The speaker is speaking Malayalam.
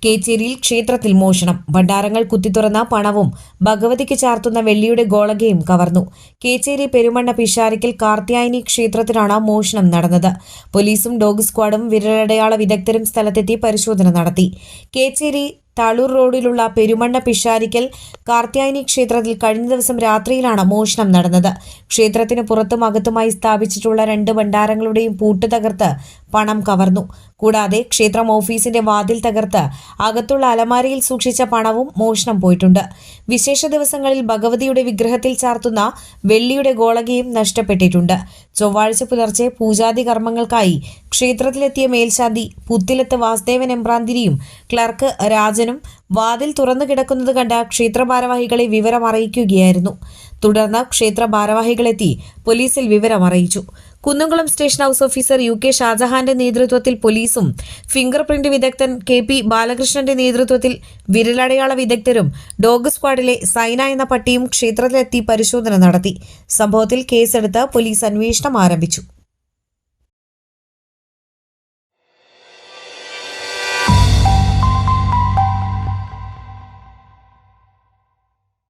കേച്ചേരിയിൽ ക്ഷേത്രത്തിൽ മോഷണം. ഭണ്ഡാരങ്ങൾ കുത്തിത്തുറന്ന പണവും ഭഗവതിക്ക് ചാർത്തുന്ന വെള്ളിയുടെ ഗോളകയും കവർന്നു. കേച്ചേരി പെരുമണ്ണ പിഷാരിക്കൽ കാർത്യായനി ക്ഷേത്രത്തിലാണ് മോഷണം നടന്നത്. പോലീസും ഡോഗ് സ്ക്വാഡും വിരലടയാള വിദഗ്ധരും സ്ഥലത്തെത്തി പരിശോധന നടത്തി. കേച്ചേരി താളൂർ റോഡിലുള്ള പെരുമണ്ണ പിഷാരിക്കൽ കാർത്യായനി ക്ഷേത്രത്തിൽ കഴിഞ്ഞ ദിവസം രാത്രിയിലാണ് മോഷണം നടന്നത്. ക്ഷേത്രത്തിന് പുറത്തും അകത്തുമായി സ്ഥാപിച്ചിട്ടുള്ള 2 ഭണ്ഡാരങ്ങളുടെയും പൂട്ട് തകർത്ത് പണം കവർന്നു. കൂടാതെ ക്ഷേത്രം ഓഫീസിന്റെ വാതിൽ തകർത്ത് അകത്തുള്ള അലമാരയിൽ സൂക്ഷിച്ച പണവും മോഷണം പോയിട്ടുണ്ട്. വിശേഷ ദിവസങ്ങളിൽ ഭഗവതിയുടെ വിഗ്രഹത്തിൽ ചാർത്തുന്ന വെള്ളിയുടെ ഗോളകയും നഷ്ടപ്പെട്ടിട്ടുണ്ട്. ചൊവ്വാഴ്ച പുലർച്ചെ പൂജാതി കർമ്മങ്ങൾക്കായി ക്ഷേത്രത്തിലെത്തിയ മേൽശാന്തി പുത്തിലത്ത് വാസുദേവൻ എമ്പ്രാന്തിരിയും ക്ലർക്ക് രാജനും വാതിൽ തുറന്നു കിടക്കുന്നത് കണ്ട ക്ഷേത്ര ഭാരവാഹികളെ വിവരം അറിയിക്കുകയായിരുന്നു. തുടർന്ന് ക്ഷേത്ര ഭാരവാഹികളെത്തി പോലീസിൽ വിവരം അറിയിച്ചു. Kunnamkulam station house officer UK ഷാജഹാന്റെ നേതൃത്വത്തിൽ പോലീസും ഫിംഗർ പ്രിന്റ് വിദഗ്ധൻ KP ബാലകൃഷ്ണന്റെ നേതൃത്വത്തിൽ വിരലടയാള വിദഗ്ധരും ഡോഗ് സ്ക്വാഡിലെ സൈന എന്ന പട്ടിയും ക്ഷേത്രത്തിലെത്തി പരിശോധന നടത്തി. സംഭവത്തിൽ കേസെടുത്ത് പോലീസ് അന്വേഷണം ആരംഭിച്ചു.